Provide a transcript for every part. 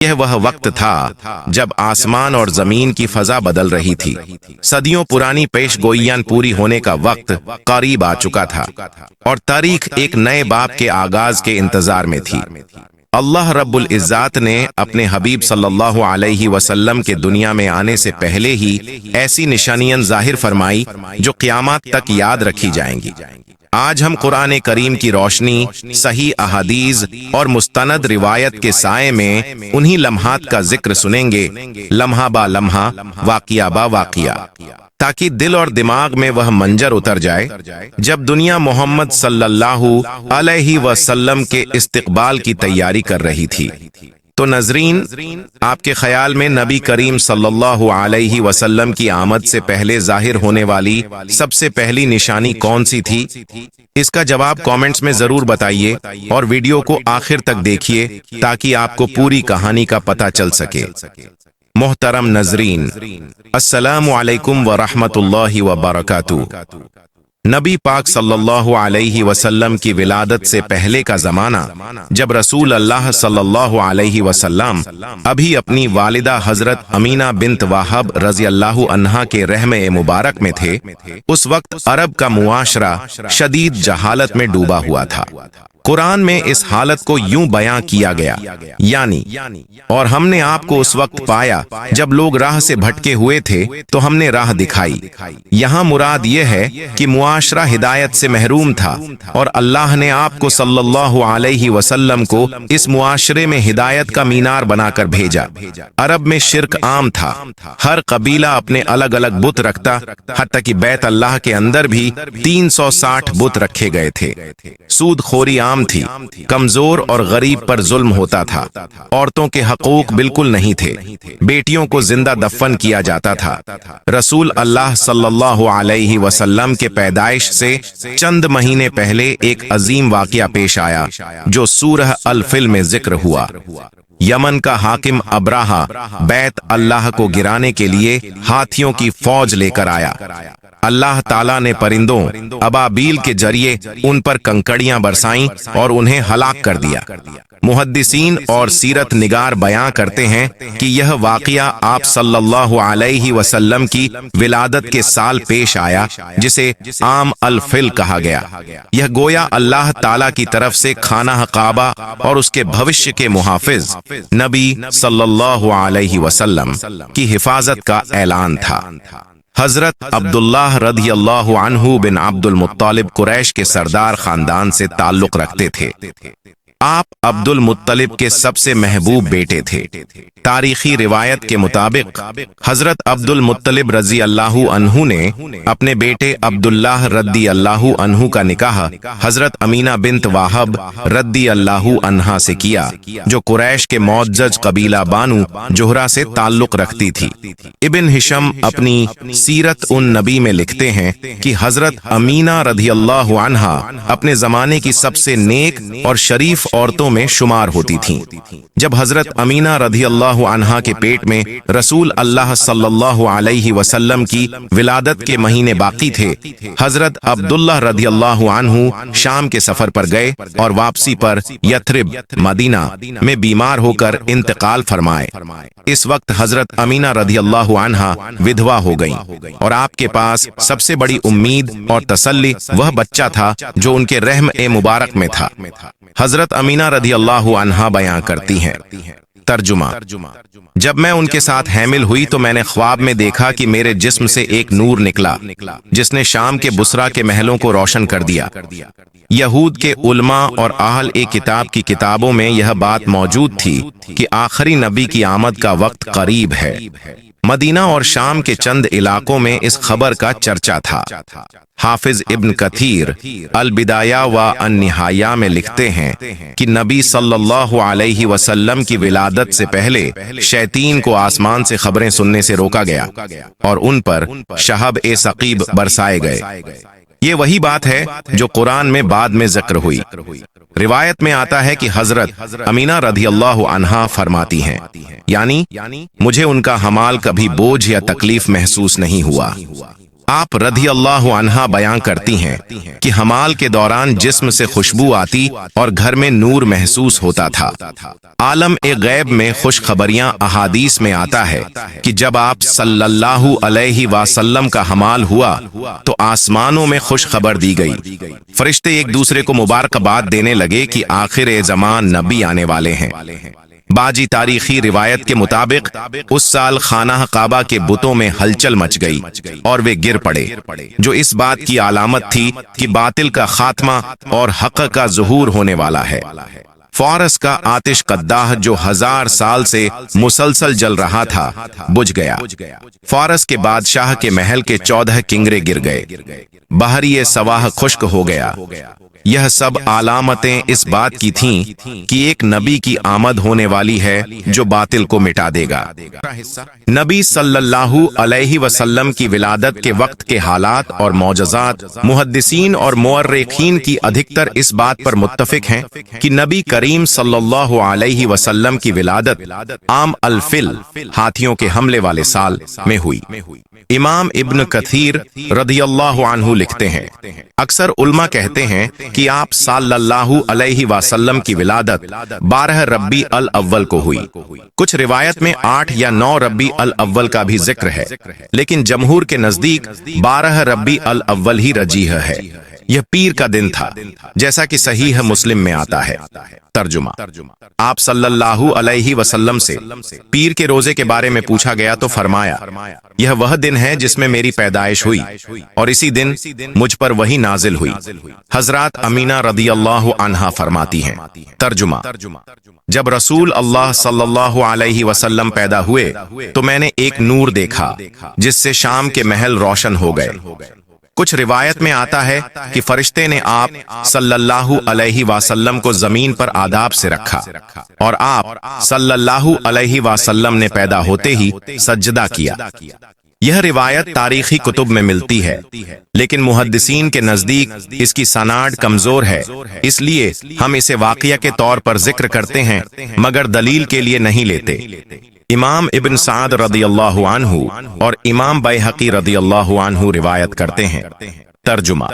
یہ وہ وقت تھا جب آسمان اور زمین کی فضا بدل رہی تھی۔ صدیوں پرانی پیش گوئیاں پوری ہونے کا وقت قریب آ چکا تھا اور تاریخ ایک نئے باب کے آغاز کے انتظار میں تھی۔ اللہ رب العزت نے اپنے حبیب صلی اللہ علیہ وسلم کے دنیا میں آنے سے پہلے ہی ایسی نشانیاں ظاہر فرمائی جو قیامت تک یاد رکھی جائیں گی۔ آج ہم قرآن کریم کی روشنی، صحیح احادیث اور مستند روایت کے سائے میں انہی لمحات کا ذکر سنیں گے، لمحہ با لمحہ، واقعہ با واقعہ، تاکہ دل اور دماغ میں وہ منظر اتر جائے جب دنیا محمد صلی اللہ علیہ وسلم کے استقبال کی تیاری کر رہی تھی۔ تو ناظرین، آپ کے خیال میں نبی کریم صلی اللہ علیہ وسلم کی آمد سے پہلے ظاہر ہونے والی سب سے پہلی نشانی کون سی تھی؟ اس کا جواب کامنٹس میں ضرور بتائیے اور ویڈیو کو آخر تک دیکھیے تاکہ آپ کو پوری کہانی کا پتہ چل سکے۔ محترم ناظرین، السلام علیکم ورحمۃ اللہ وبرکاتہ۔ نبی پاک صلی اللہ علیہ وسلم کی ولادت سے پہلے کا زمانہ، جب رسول اللہ صلی اللہ علیہ وسلم ابھی اپنی والدہ حضرت امینہ بنت وہب رضی اللہ عنہا کے رحم مبارک میں تھے، اس وقت عرب کا معاشرہ شدید جہالت میں ڈوبا ہوا تھا۔ قرآن میں اس حالت کو یوں بیان کیا گیا، یعنی اور ہم نے آپ کو اس وقت پایا جب لوگ راہ سے بھٹکے ہوئے تھے تو ہم نے راہ دکھائی۔ یہاں مراد یہ ہے کہ معاشرہ ہدایت سے محروم تھا اور اللہ نے آپ کو صلی اللہ علیہ وسلم کو اس معاشرے میں ہدایت کا مینار بنا کر بھیجا۔ عرب میں شرک عام تھا، ہر قبیلہ اپنے الگ الگ بت رکھتا، حتیٰ کہ بیت اللہ کے اندر بھی 360 بت رکھے گئے تھے۔ سود خوری عام تھی، کمزور اور غریب پر ظلم ہوتا تھا، عورتوں کے حقوق بالکل نہیں تھے، بیٹیوں کو زندہ دفن کیا جاتا تھا۔ رسول اللہ صلی اللہ علیہ وسلم کے پیدائش سے چند مہینے پہلے ایک عظیم واقعہ پیش آیا جو سورہ الفل میں ذکر ہوا۔ یمن کا حاکم ابراہا بیت اللہ کو گرانے کے لیے ہاتھیوں کی فوج لے کر آیا۔ اللہ تعالیٰ نے پرندوں ابابیل کے ذریعے ان پر کنکڑیاں برسائیں اور انہیں ہلاک کر دیا۔ محدثین اور سیرت نگار بیان کرتے ہیں کہ یہ واقعہ آپ صلی اللہ علیہ وسلم کی ولادت کے سال پیش آیا، جسے عام الفل کہا گیا۔ یہ گویا اللہ تعالیٰ کی طرف سے خانہ کعبہ اور اس کے بھوشیہ کے محافظ نبی صلی اللہ علیہ وسلم کی حفاظت کا اعلان تھا۔ حضرت عبداللہ رضی اللہ عنہ بن عبد المطلب قریش کے سردار خاندان سے تعلق رکھتے تھے۔ آپ عبد المطلب کے سب سے محبوب بیٹے تھے۔ تاریخی روایت کے مطابق حضرت عبد المطلب رضی اللہ عنہ نے اپنے بیٹے عبداللہ رضی اللہ عنہ کا نکاح حضرت امینہ بنت وہب رضی اللہ عنہا سے کیا، جو قریش کے معزز قبیلہ بانو جوہرہ سے تعلق رکھتی تھی۔ ابن ہشام اپنی سیرت النبی میں لکھتے ہیں کہ حضرت امینہ رضی اللہ عنہا اپنے زمانے کی سب سے نیک اور شریف عورتوں میں شمار ہوتی تھیں۔ جب حضرت امینہ رضی اللہ عنہا کے پیٹ میں رسول اللہ صلی اللہ علیہ وسلم کی ولادت کے مہینے باقی تھے، حضرت عبداللہ رضی اللہ عنہ شام کے سفر پر گئے اور واپسی پر یثرب مدینہ میں بیمار ہو کر انتقال فرمائے۔ اس وقت حضرت امینہ رضی اللہ عنہا ودھوا ہو گئیں اور آپ کے پاس سب سے بڑی امید اور تسلی وہ بچہ تھا جو ان کے رحم مبارک میں تھا۔ حضرت امینہ رضی اللہ عنہا بیان کرتی ہیں، ترجمہ: جب میں ان کے ساتھ حامل ہوئی تو میں نے خواب میں دیکھا کہ میرے جسم سے ایک نور نکلا جس نے شام کے بصرہ کے محلوں کو روشن کر دیا۔ یہود کے علماء اور اہل کتاب کی کتابوں میں یہ بات موجود تھی کہ آخری نبی کی آمد کا وقت قریب ہے۔ مدینہ اور شام کے چند علاقوں میں اس خبر کا چرچا تھا۔ حافظ ابن کثیر البدایہ و النہایہ میں لکھتے ہیں کہ نبی صلی اللہ علیہ وسلم کی ولادت سے پہلے شیاطین کو آسمان سے خبریں سننے سے روکا گیا اور ان پر شہاب ثقیب برسائے گئے۔ یہ وہی بات ہے جو قرآن میں بعد میں ذکر ہوئی۔ روایت میں آتا ہے کہ حضرت امینہ رضی اللہ عنہا فرماتی ہیں، یعنی مجھے ان کا حمال کبھی بوجھ یا تکلیف محسوس نہیں ہوا۔ آپ رضی اللہ عنہا بیان کرتی ہیں کہ حمال کے دوران جسم سے خوشبو آتی اور گھر میں نور محسوس ہوتا تھا۔ عالم غیب میں خوشخبریاں احادیث میں آتا ہے کہ جب آپ صلی اللہ علیہ وسلم کا حمال ہوا تو آسمانوں میں خوشخبر دی گئی۔ فرشتے ایک دوسرے کو مبارکباد دینے لگے کہ آخر زمان نبی آنے والے ہیں۔ باجی تاریخی روایت کے مطابق اس سال خانہ کعبہ کے بتوں میں ہلچل مچ گئی اور وہ گر پڑے، جو اس بات کی علامت تھی کہ باطل کا خاتمہ اور حق کا ظہور ہونے والا ہے۔ فارس کا آتش قداح جو 1000 سال سے مسلسل جل رہا تھا بجھ گیا۔ فارس کے بادشاہ کے محل کے 14 کنگرے گر گئے، بحری سواح خشک ہو گیا۔ یہ سب علامتیں اس بات کی تھیں کہ ایک نبی کی آمد ہونے والی ہے جو باطل کو مٹا دے گا۔ نبی صلی اللہ علیہ وسلم کی ولادت کے وقت کے حالات اور معجزات، محدثین اور مورخین کی ادھکتر اس بات پر متفق ہیں کہ نبی کریم صلی اللہ علیہ وسلم کی ولادت عام الفل، ہاتھیوں کے حملے والے سال میں ہوئی۔ امام ابن کثیر رضی اللہ عنہ لکھتے ہیں، اکثر علماء کہتے ہیں کہ آپ صلی اللہ علیہ وسلم کی ولادت 12 ربیع الاول کو ہوئی۔ کچھ روایت میں 8 یا 9 ربیع الاول کا بھی ذکر ہے، لیکن جمہور کے نزدیک 12 ربیع الاول ہی رجیح ہے۔ یہ پیر کا دن تھا، جیسا کہ صحیح مسلم میں آتا ہے۔ ترجمہ: آپ صلی اللہ علیہ وسلم سے پیر کے روزے کے بارے میں پوچھا گیا تو فرمایا، یہ وہ دن ہے جس میں میری پیدائش ہوئی اور اسی دن مجھ پر وحی نازل ہوئی۔ حضرات امینہ رضی اللہ عنہا فرماتی ہیں۔ ترجمہ: جب رسول اللہ صلی اللہ علیہ وسلم پیدا ہوئے تو میں نے ایک نور دیکھا جس سے شام کے محل روشن ہو گئے۔ کچھ روایت میں آتا ہے کہ فرشتے نے آپ صلی اللہ علیہ وسلم کو زمین پر آداب سے رکھا اور آپ صلی اللہ علیہ وسلم نے پیدا ہوتے ہی سجدہ کیا۔ یہ روایت تاریخی کتب میں ملتی ہے، لیکن محدثین کے نزدیک اس کی سند کمزور ہے، اس لیے ہم اسے واقعہ کے طور پر ذکر کرتے ہیں مگر دلیل کے لیے نہیں لیتے۔ امام ابن سعد رضی اللہ عنہ اور امام بیہقی رضی اللہ عنہ روایت کرتے ہیں۔ ترجمہ: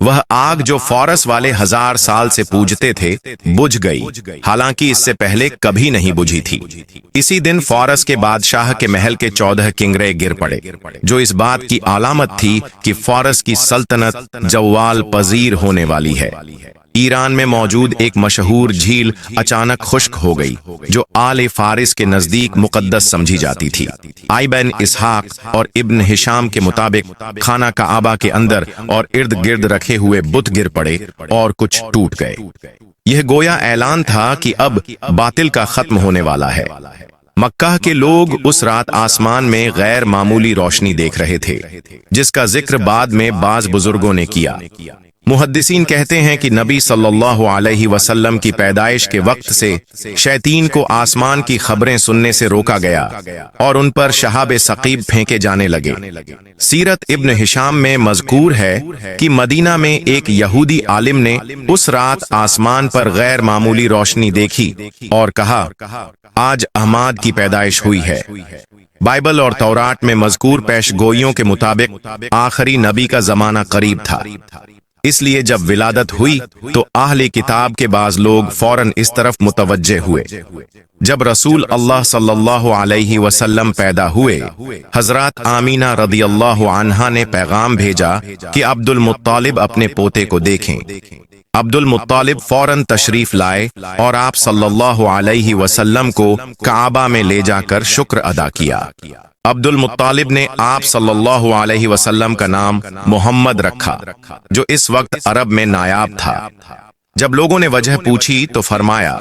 وہ آگ جو فارس والے 1000 سال سے پوجتے تھے بجھ گئی، حالانکہ اس سے پہلے کبھی نہیں بجھی تھی۔ اسی دن فارس کے بادشاہ کے محل کے 14 کنگرے گر پڑے، جو اس بات کی علامت تھی کہ فارس کی سلطنت زوال پذیر ہونے والی ہے۔ ایران میں موجود ایک مشہور جھیل اچانک خشک ہو گئی جو آل فارس کے نزدیک مقدس سمجھی جاتی تھی۔ ابن اسحاق اور ابن ہشام کے مطابق خانہ کعبہ کے اندر اور ارد گرد رکھے ہوئے بت گر پڑے اور کچھ ٹوٹ گئے۔ یہ گویا اعلان تھا کہ اب باطل کا ختم ہونے والا ہے۔ مکہ کے لوگ اس رات آسمان میں غیر معمولی روشنی دیکھ رہے تھے، جس کا ذکر بعد میں بعض بزرگوں نے کیا۔ محدثین کہتے ہیں کہ نبی صلی اللہ علیہ وسلم کی پیدائش کے وقت سے شیاطین کو آسمان کی خبریں سننے سے روکا گیا اور ان پر شہاب ثقیب پھینکے جانے لگے۔ سیرت ابن ہشام میں مذکور ہے کہ مدینہ میں ایک یہودی عالم نے اس رات آسمان پر غیر معمولی روشنی دیکھی اور کہا، آج احمد کی پیدائش ہوئی ہے۔ بائبل اور تورات میں مذکور پیش گوئیوں کے مطابق آخری نبی کا زمانہ قریب تھا، اس لیے جب ولادت ہوئی تو اہل کتاب کے بعض لوگ فوراً اس طرف متوجہ ہوئے۔ جب رسول اللہ صلی اللہ علیہ وسلم پیدا ہوئے، حضرات آمینہ رضی اللہ عنہا نے پیغام بھیجا کہ عبد المطلب اپنے پوتے کو دیکھیں۔ عبد المطلب فوراً تشریف لائے اور آپ صلی اللہ علیہ وسلم کو کعبہ میں لے جا کر شکر ادا کیا۔ عبد المطلب نے آپ صلی اللہ علیہ وسلم کا نام محمد رکھا، جو اس وقت عرب میں نایاب تھا۔ جب لوگوں نے وجہ پوچھی تو فرمایا،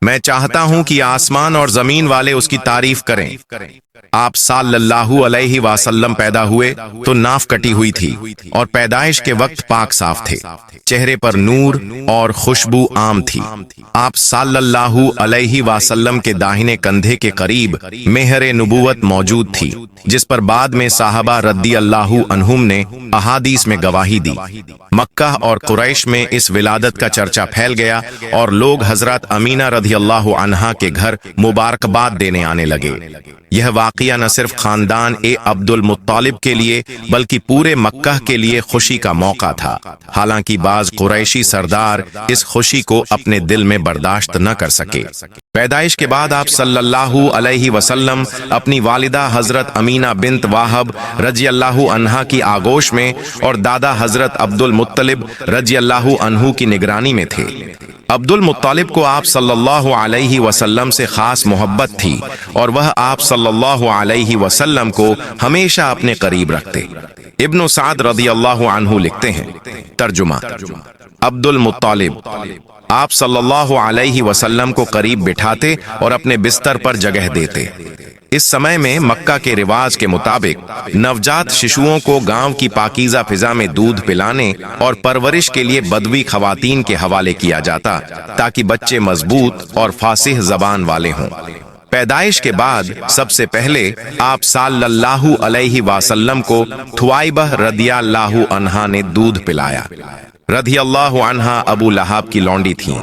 میں چاہتا ہوں کہ آسمان اور زمین والے اس کی تعریف کریں۔ آپ صلی اللہ علیہ وسلم پیدا ہوئے تو ناف کٹی ہوئی تھی اور پیدائش کے وقت پاک صاف تھے، چہرے پر نور اور خوشبو عام تھی۔ آپ صلی اللہ علیہ وسلم کے داہنے کندھے کے قریب مہر نبوت موجود تھی، جس پر بعد میں صحابہ رضی اللہ عنہم نے احادیث میں گواہی دی۔ مکہ اور قریش میں اس ولادت کا چرچا پھیل گیا اور لوگ حضرت امینہ رضی اللہ عنہا کے گھر مبارکباد دینے آنے لگے۔ یہ واقعہ نہ صرف خاندان عبد المطلب کے لیے بلکہ پورے مکہ کے لیے خوشی کا موقع تھا، حالانکہ بعض قریشی سردار اس خوشی کو اپنے دل میں برداشت نہ کر سکے۔ پیدائش کے بعد آپ صلی اللہ علیہ وسلم اپنی والدہ حضرت امینہ بنت واہب رضی اللہ عنہا کی آغوش میں اور دادا حضرت عبد المطلب رضی اللہ عنہ کی نگرانی میں تھے۔ عبد المطلب کو آپ صلی اللہ علیہ وسلم سے خاص محبت تھی اور وہ آپ صلی اللہ علیہ وسلم کو ہمیشہ اپنے قریب رکھتے۔ ابن سعد رضی اللہ عنہ لکھتے ہیں، ترجمہ: عبد المطلب آپ صلی اللہ علیہ وسلم کو قریب بٹھاتے اور اپنے بستر پر جگہ دیتے۔ اس سمے میں مکہ کے رواج کے مطابق نوجات ششوؤں کو گاؤں کی پاکیزہ فضا میں دودھ پلانے اور پرورش کے لیے بدوی خواتین کے حوالے کیا جاتا تاکہ بچے مضبوط اور فصیح زبان والے ہوں۔ پیدائش کے بعد سب سے پہلے آپ صلی اللہ علیہ وسلم کو تھوائبہ رضی اللہ عنہا نے دودھ پلایا۔ رضی اللہ عنہا ابو لہب کی لونڈی تھیں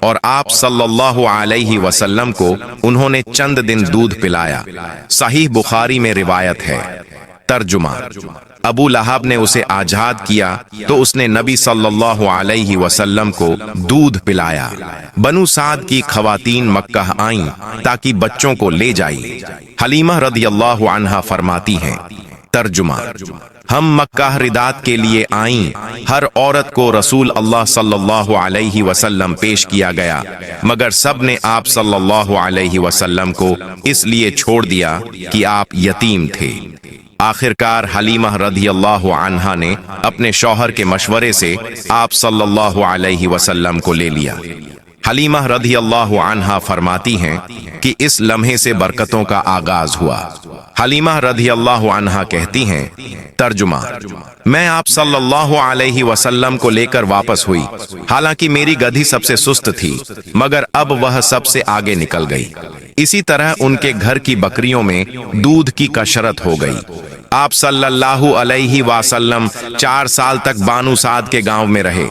اور آپ صلی اللہ علیہ وسلم کو انہوں نے چند دن دودھ پلایا۔ صحیح بخاری میں روایت ہے، ترجمہ: ابو لہب نے اسے آزاد کیا تو اس نے نبی صلی اللہ علیہ وسلم کو دودھ پلایا۔ بنو سعد کی خواتین مکہ آئیں تاکہ بچوں کو لے جائیں۔ حلیمہ رضی اللہ عنہا فرماتی ہیں، ترجمہ: ہم مکہ ردات کے لیے آئیں، ہر عورت کو رسول اللہ صلی اللہ علیہ وسلم پیش کیا گیا، مگر سب نے آپ صلی اللہ علیہ وسلم کو اس لیے چھوڑ دیا کہ آپ یتیم تھے۔ آخرکار حلیمہ رضی اللہ عنہا نے اپنے شوہر کے مشورے سے آپ صلی اللہ علیہ وسلم کو لے لیا۔ حلیمہ رضی اللہ عنہا فرماتی ہیں کہ اس لمحے سے برکتوں کا آغاز ہوا۔ حلیمہ رضی اللہ عنہا کہتی ہیں، ترجمہ: میں آپ صلی اللہ علیہ وسلم کو لے کر واپس ہوئی، حالانکہ میری گدھی سب سے سست تھی، مگر اب وہ سب سے آگے نکل گئی۔ اسی طرح ان کے گھر کی بکریوں میں دودھ کی کثرت ہو گئی۔ آپ صلی اللہ علیہ وسلم 4 سال تک بانو سعد کے گاؤں میں رہے۔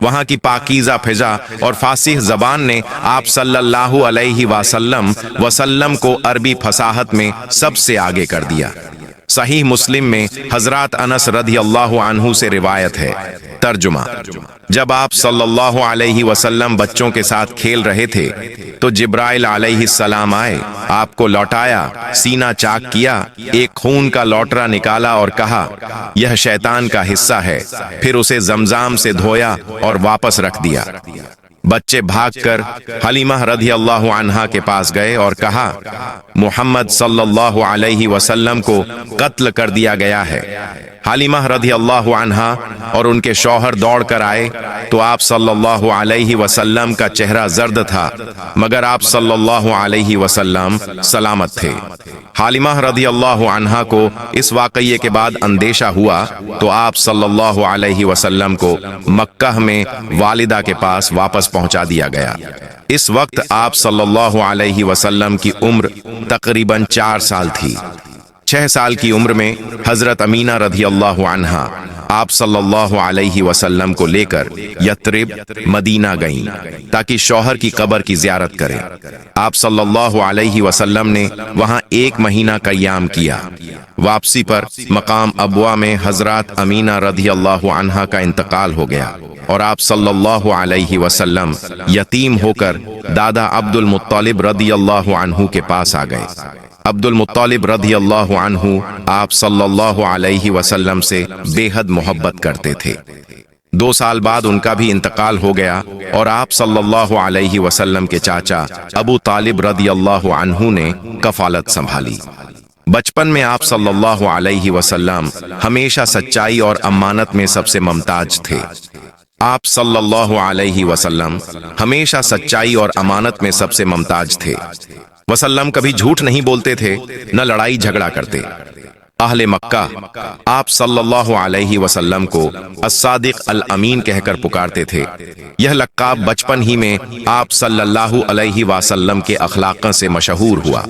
وہاں کی پاکیزہ فضا اور فصیح زبان نے آپ صلی اللہ علیہ وسلم کو عربی فصاحت میں سب سے آگے کر دیا۔ صحیح مسلم میں حضرت انس رضی اللہ عنہ سے روایت ہے، ترجمہ: جب آپ صلی اللہ علیہ وسلم بچوں کے ساتھ کھیل رہے تھے تو جبرائیل علیہ السلام آئے، آپ کو لوٹایا، سینہ چاک کیا، ایک خون کا لوٹرا نکالا اور کہا، یہ شیطان کا حصہ ہے، پھر اسے زمزم سے دھویا اور واپس رکھ دیا۔ بچے بھاگ کر حلیمہ رضی اللہ عنہا کے پاس گئے اور کہا، محمد صلی اللہ علیہ وسلم کو قتل کر دیا گیا ہے۔ حلیمہ رضی اللہ عنہا اور ان کے شوہر دوڑ کر آئے تو آپ صلی اللہ علیہ وسلم کا چہرہ زرد تھا، مگر آپ صلی اللہ علیہ وسلم سلامت تھے۔ حلیمہ رضی اللہ عنہا کو اس واقعے کے بعد اندیشہ ہوا تو آپ صلی اللہ علیہ وسلم کو مکہ میں والدہ کے پاس واپس پہنچا دیا گیا۔ اس وقت آپ صلی اللہ علیہ وسلم کی عمر تقریباً 4 سال تھی۔ 6 سال کی عمر میں حضرت امینہ رضی اللہ عنہا آپ صلی اللہ علیہ وسلم کو لے کر یثرب مدینہ گئیں تاکہ شوہر کی قبر کی زیارت کریں۔ آپ صلی اللہ علیہ وسلم نے وہاں 1 مہینہ قیام کیا۔ واپسی پر مقام ابوا میں حضرت امینہ رضی اللہ عنہا کا انتقال ہو گیا اور آپ صلی اللہ علیہ وسلم یتیم ہو کر دادا عبد المطلب رضی اللہ عنہ کے پاس آ گئے۔ عبد المطلب رضی اللہ عنہ آپ صلی اللہ علیہ وسلم سے بے حد محبت کرتے تھے۔ 2 سال بعد ان کا بھی انتقال ہو گیا اور آپ صلی اللہ علیہ وسلم کے چاچا ابو طالب رضی اللہ عنہ نے کفالت سنبھالی۔ بچپن میں آپ صلی اللہ علیہ وسلم ہمیشہ سچائی اور امانت میں سب سے ممتاز تھے۔ آپ صلی اللہ علیہ وسلم ہمیشہ سچائی اور امانت میں سب سے ممتاز تھے۔ وسلم کبھی جھوٹ نہیں بولتے تھے، نہ لڑائی جھگڑا کرتے۔ اہل مکہ آپ صلی اللہ علیہ وسلم کو الصادق الامین کہہ کر پکارتے تھے۔ یہ لقب بچپن ہی میں آپ صلی اللہ علیہ وسلم کے اخلاق سے مشہور ہوا۔